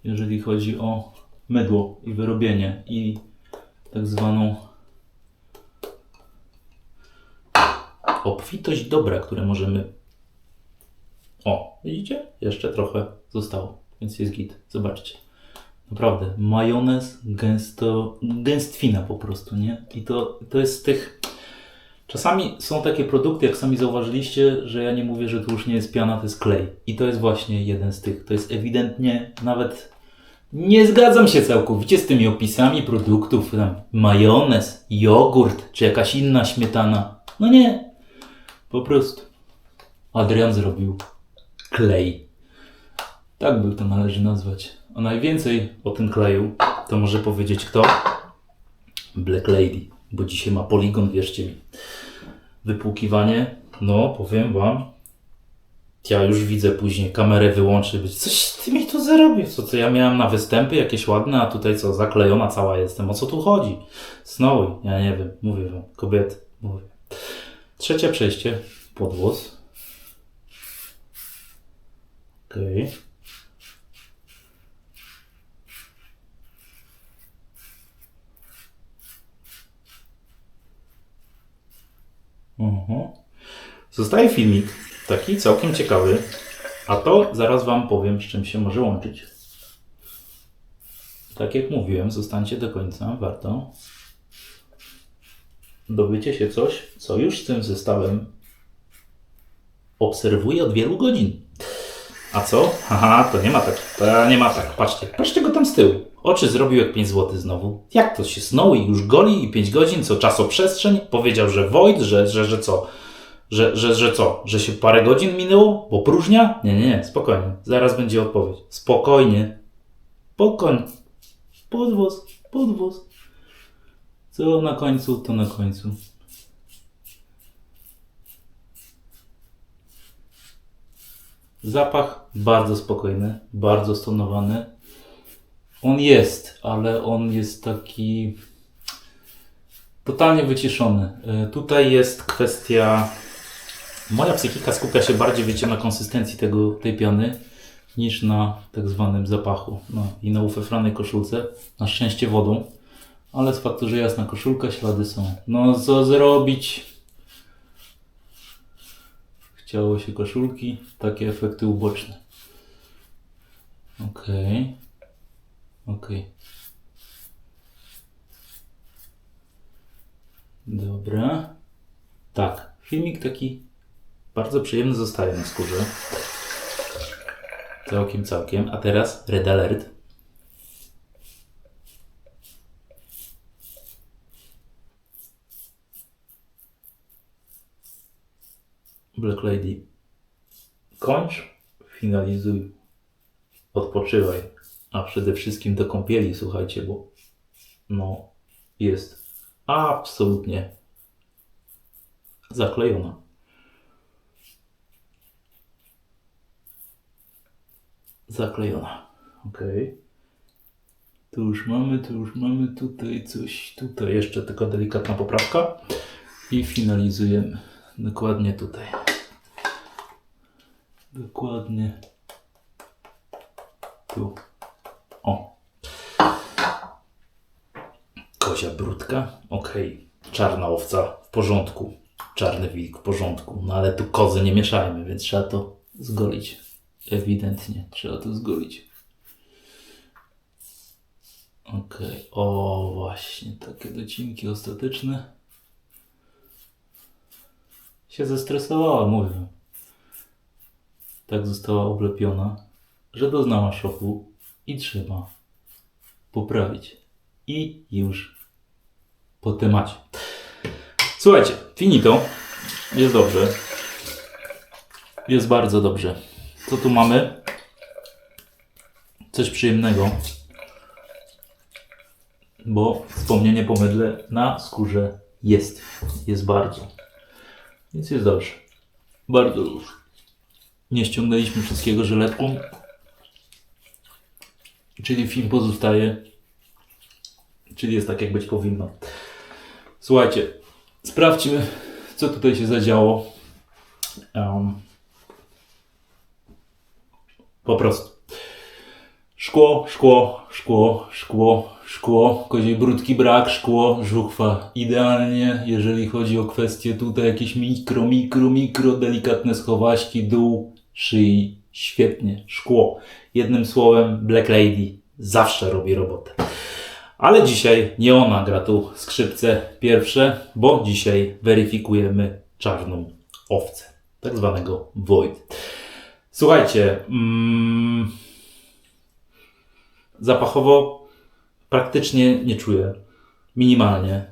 jeżeli chodzi o mydło i wyrobienie i tak zwaną obfitość dobra, które możemy... O, widzicie? Jeszcze trochę zostało, więc jest git. Zobaczcie. Naprawdę, majonez gęstwina po prostu, nie? I to jest z tych... Czasami są takie produkty, jak sami zauważyliście, że ja nie mówię, że to już nie jest piana, to jest klej. I to jest właśnie jeden z tych. To jest ewidentnie, nawet nie zgadzam się całkowicie z tymi opisami produktów, tam majonez, jogurt, czy jakaś inna śmietana. No nie. Po prostu. Adrian zrobił klej. Tak by to należy nazwać. A najwięcej o tym kleju to może powiedzieć kto? Black Lady, bo dzisiaj ma poligon, wierzcie mi. Wypłukiwanie, no powiem wam, ja już widzę później, kamerę wyłączy, być coś ty mi tu zarobię, co ja miałem na występy jakieś ładne, a tutaj co, zaklejona cała jestem, o co tu chodzi? Snowy, ja nie wiem, mówię wam, kobiety, mówię. Trzecie przejście, podwóz. Okej. Zostaje filmik, taki całkiem ciekawy, a to zaraz wam powiem, z czym się może łączyć. Tak jak mówiłem, zostańcie do końca, warto. Dowiecie się coś, co już z tym zestawem obserwuję od wielu godzin. A co? Haha, to nie ma tak, to nie ma tak. Patrzcie go tam z tyłu. Oczy zrobił jak 5 zł znowu. Jak to się Snowy już goli i 5 godzin, co czasoprzestrzeń? Powiedział, że Void, że co? Że co? Że się parę godzin minęło? Bo próżnia? Nie, spokojnie. Zaraz będzie odpowiedź. Spokojnie. Podwóz. Co na końcu, to na końcu. Zapach bardzo spokojny, bardzo stonowany. On jest, ale on jest taki totalnie wyciszony. Tutaj jest kwestia... Moja psychika skupia się bardziej, wiecie, na konsystencji tej piany niż na tak zwanym zapachu. No i na ufefranej koszulce, na szczęście wodą, ale z faktu, że jasna koszulka, ślady są. No co zrobić? Chciało się koszulki, takie efekty uboczne. Okej. Dobra. Tak, filmik taki bardzo przyjemny zostaje na skórze. Całkiem. A teraz Red Alert. Black Lady. Kończ, finalizuj, odpoczywaj, a przede wszystkim do kąpieli, słuchajcie, bo no jest absolutnie zaklejona. Okej. Tu już mamy tutaj coś, tutaj jeszcze tylko delikatna poprawka i finalizujemy dokładnie tutaj. Dokładnie tu. O. Kozia brudka. Okej. Czarna owca w porządku. Czarny wilk w porządku. No ale tu kozy nie mieszajmy, więc trzeba to zgolić. Ewidentnie trzeba to zgolić. Okej. O właśnie. Takie docinki ostateczne. Się zestresowała, mówię. Tak została oblepiona, że doznała szoku i trzeba poprawić. I już po temacie. Słuchajcie, finito. Jest dobrze. Jest bardzo dobrze. Co tu mamy? Coś przyjemnego. Bo wspomnienie po mydle na skórze jest. Jest bardzo. Więc jest dobrze. Bardzo dobrze. Nie ściągnęliśmy wszystkiego żyletką. Czyli film pozostaje. Czyli jest tak, jak być powinno. Słuchajcie, sprawdźmy, co tutaj się zadziało. Po prostu. Szkło, koziej brudki brak, szkło, żuchwa idealnie, jeżeli chodzi o kwestie tutaj jakieś mikro, delikatne schowaśki, dół, szyi, świetnie, szkło. Jednym słowem, Black Lady zawsze robi robotę. Ale dzisiaj nie ona gra tu skrzypce pierwsze, bo dzisiaj weryfikujemy czarną owcę, tak zwanego Void. Słuchajcie, zapachowo praktycznie nie czuję, minimalnie.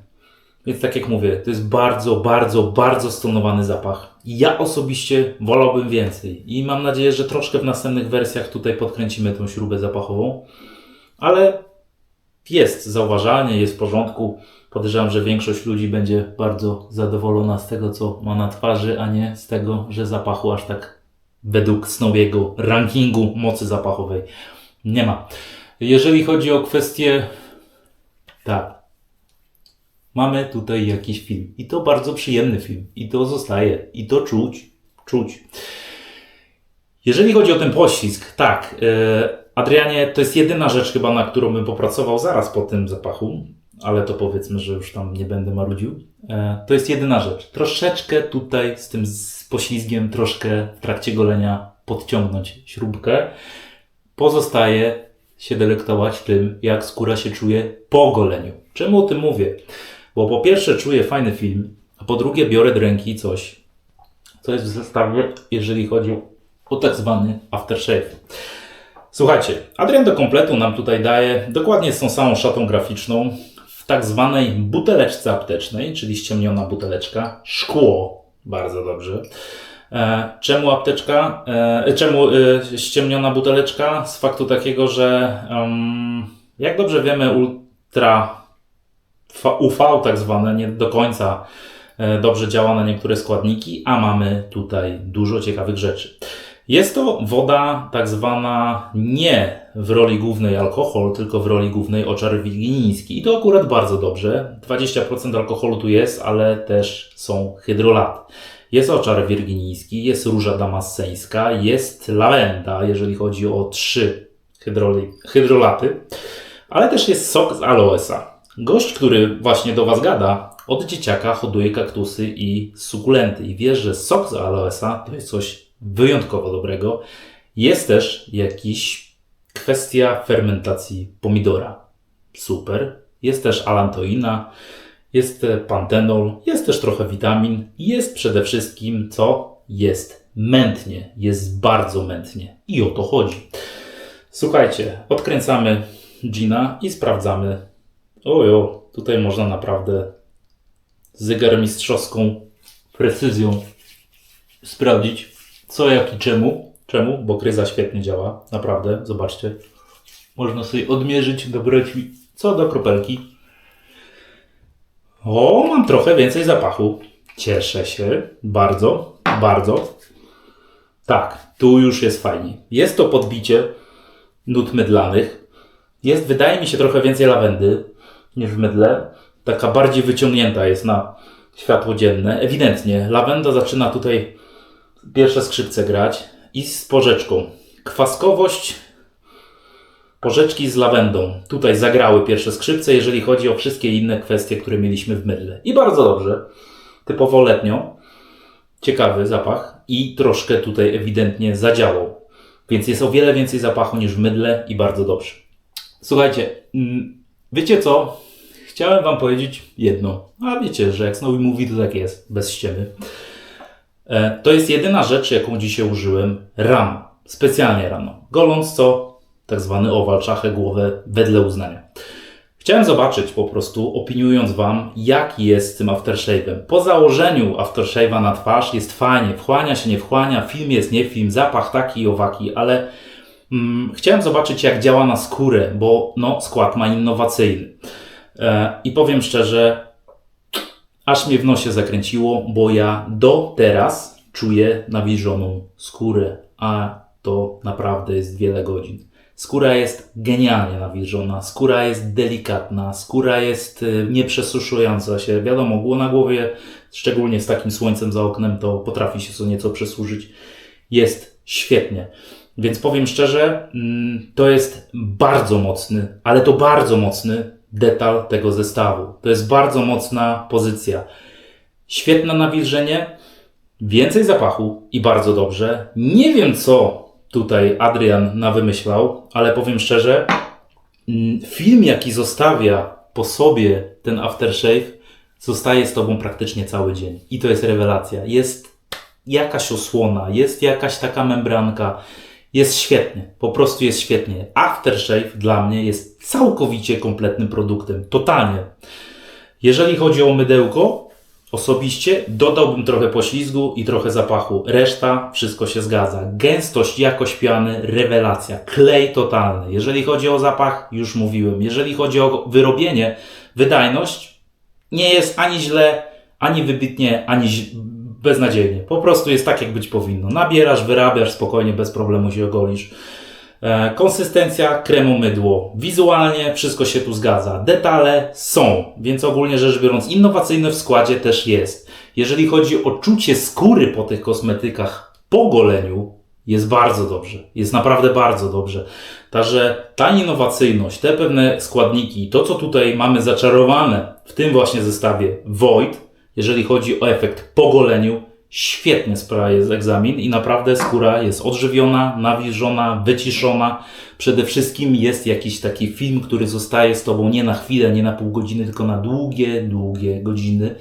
Więc tak jak mówię, to jest bardzo stonowany zapach. Ja osobiście wolałbym więcej i mam nadzieję, że troszkę w następnych wersjach tutaj podkręcimy tą śrubę zapachową, ale jest zauważalnie, jest w porządku. Podejrzewam, że większość ludzi będzie bardzo zadowolona z tego, co ma na twarzy, a nie z tego, że zapachu aż tak według Snowiego rankingu mocy zapachowej nie ma. Jeżeli chodzi o kwestię, tak, mamy tutaj jakiś film i to bardzo przyjemny film i to zostaje i to czuć. Jeżeli chodzi o ten poślizg, tak, Adrianie, to jest jedyna rzecz chyba, na którą bym popracował zaraz po tym zapachu, ale to powiedzmy, że już tam nie będę marudził. To jest jedyna rzecz. Troszeczkę tutaj z tym poślizgiem, troszkę w trakcie golenia podciągnąć śrubkę. Pozostaje się delektować tym, jak skóra się czuje po goleniu. Czemu o tym mówię? Bo po pierwsze czuję fajny film, a po drugie biorę do ręki coś, co jest w zestawie, jeżeli chodzi o tak zwany aftershave. Słuchajcie, Adrian do kompletu nam tutaj daje dokładnie z tą samą szatą graficzną w tak zwanej buteleczce aptecznej, czyli ściemniona buteleczka, szkło, bardzo dobrze. Czemu apteczka? Czemu ściemniona buteleczka? Z faktu takiego, że jak dobrze wiemy, ultra UV tak zwane nie do końca dobrze działa na niektóre składniki, a mamy tutaj dużo ciekawych rzeczy. Jest to woda tak zwana nie w roli głównej alkohol, tylko w roli głównej oczar wirginijski. I to akurat bardzo dobrze. 20% alkoholu tu jest, ale też są hydrolaty. Jest oczar wirginijski, jest róża damasceńska, jest lawenda, jeżeli chodzi o 3 hydrolaty, ale też jest sok z aloesa. Gość, który właśnie do Was gada, od dzieciaka hoduje kaktusy i sukulenty i wie, że sok z aloesa to jest coś wyjątkowo dobrego. Jest też jakiś kwestia fermentacji pomidora. Super. Jest też alantoina, jest pantenol, jest też trochę witamin. Jest przede wszystkim, co? Jest mętnie. Jest bardzo mętnie. I o to chodzi. Słuchajcie, odkręcamy gina i sprawdzamy. Ojo, tutaj można naprawdę zegarmistrzowską precyzją sprawdzić, co, jak i czemu. Czemu? Bo kryza świetnie działa. Naprawdę, zobaczcie. Można sobie odmierzyć, dobrać mi co do kropelki. O, mam trochę więcej zapachu. Cieszę się. Bardzo, bardzo. Tak, tu już jest fajnie. Jest to podbicie nut mydlanych. Jest, wydaje mi się, trochę więcej lawendy niż w mydle. Taka bardziej wyciągnięta jest na światło dzienne. Ewidentnie lawenda zaczyna tutaj pierwsze skrzypce grać i z porzeczką. Kwaskowość porzeczki z lawendą. Tutaj zagrały pierwsze skrzypce, jeżeli chodzi o wszystkie inne kwestie, które mieliśmy w mydle. I bardzo dobrze. Typowo letnio. Ciekawy zapach i troszkę tutaj ewidentnie zadziałał. Więc jest o wiele więcej zapachu niż w mydle i bardzo dobrze. Słuchajcie, wiecie co? Chciałem Wam powiedzieć jedno. A wiecie, że jak Snowy mówi, to tak jest. Bez ściemy. To jest jedyna rzecz, jaką dzisiaj użyłem rano. Specjalnie rano. Goląc co? Tak zwany owal, czachę, głowę wedle uznania. Chciałem zobaczyć po prostu, opiniując Wam, jaki jest z tym aftershave'em. Po założeniu aftershave'a na twarz jest fajnie. Wchłania się, nie wchłania. Film jest, nie film. Zapach taki i owaki, ale chciałem zobaczyć, jak działa na skórę, bo no, skład ma innowacyjny. I powiem szczerze, aż mnie w nosie zakręciło, bo ja do teraz czuję nawilżoną skórę, a to naprawdę jest wiele godzin. Skóra jest genialnie nawilżona, skóra jest delikatna, skóra jest nieprzesuszająca się. Wiadomo, na głowie, szczególnie z takim słońcem za oknem, to potrafi się co nieco przesuszyć. Jest świetnie. Więc powiem szczerze, to jest bardzo mocny, ale to bardzo mocny detal tego zestawu. To jest bardzo mocna pozycja. Świetne nawilżenie, więcej zapachu i bardzo dobrze. Nie wiem, co tutaj Adrian nawymyślał, ale powiem szczerze, film, jaki zostawia po sobie ten aftershave, zostaje z Tobą praktycznie cały dzień. I to jest rewelacja. Jest jakaś osłona, jest jakaś taka membranka. Jest świetnie, po prostu jest świetnie. Aftershave dla mnie jest całkowicie kompletnym produktem, totalnie. Jeżeli chodzi o mydełko, Osobiście dodałbym trochę poślizgu i trochę zapachu. Reszta, wszystko się zgadza. Gęstość, jakość piany, rewelacja. Klej totalny. Jeżeli chodzi o zapach, już mówiłem. Jeżeli chodzi o wyrobienie, wydajność, nie jest ani źle, ani wybitnie, ani beznadziejnie. Po prostu jest tak, jak być powinno. Nabierasz, wyrabiasz, spokojnie, bez problemu się ogolisz. Konsystencja, kremu, mydło. Wizualnie wszystko się tu zgadza. Detale są, więc ogólnie rzecz biorąc innowacyjne w składzie też jest. Jeżeli chodzi o czucie skóry po tych kosmetykach po goleniu, jest bardzo dobrze. Jest naprawdę bardzo dobrze. Także ta innowacyjność, te pewne składniki, to co tutaj mamy zaczarowane w tym właśnie zestawie Void, jeżeli chodzi o efekt po goleniu, świetnie sprawia egzamin i naprawdę skóra jest odżywiona, nawilżona, wyciszona. Przede wszystkim jest jakiś taki film, który zostaje z Tobą nie na chwilę, nie na pół godziny, tylko na długie, długie godziny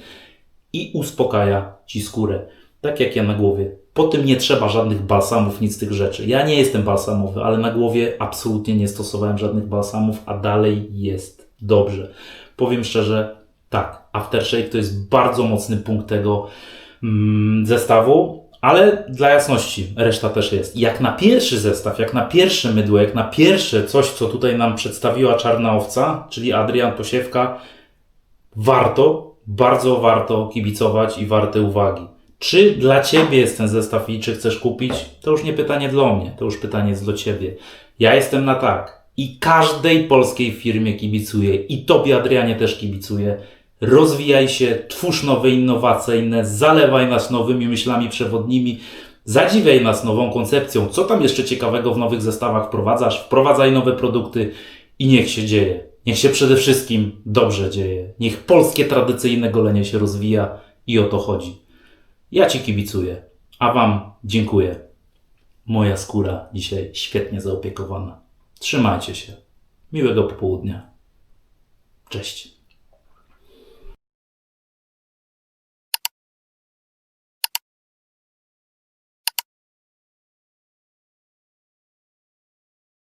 i uspokaja Ci skórę. Tak jak ja na głowie. Po tym nie trzeba żadnych balsamów, nic z tych rzeczy. Ja nie jestem balsamowy, ale na głowie absolutnie nie stosowałem żadnych balsamów, a dalej jest dobrze. Powiem szczerze, tak, Aftershave to jest bardzo mocny punkt tego zestawu, ale dla jasności reszta też jest. Jak na pierwszy zestaw, jak na pierwsze mydło, jak na pierwsze coś, co tutaj nam przedstawiła Czarna Owca, czyli Adrian Posiewka, warto, bardzo warto kibicować i warte uwagi. Czy dla Ciebie jest ten zestaw i czy chcesz kupić? To już nie pytanie dla mnie, to już pytanie jest do Ciebie. Ja jestem na tak i każdej polskiej firmie kibicuję i Tobie, Adrianie, też kibicuję. Rozwijaj się, twórz nowe, innowacyjne, zalewaj nas nowymi myślami przewodnimi, zadziwiaj nas nową koncepcją, co tam jeszcze ciekawego w nowych zestawach wprowadzasz, wprowadzaj nowe produkty i niech się dzieje. Niech się przede wszystkim dobrze dzieje. Niech polskie tradycyjne golenie się rozwija i o to chodzi. Ja Ci kibicuję, a Wam dziękuję. Moja skóra dzisiaj świetnie zaopiekowana. Trzymajcie się. Miłego popołudnia. Cześć.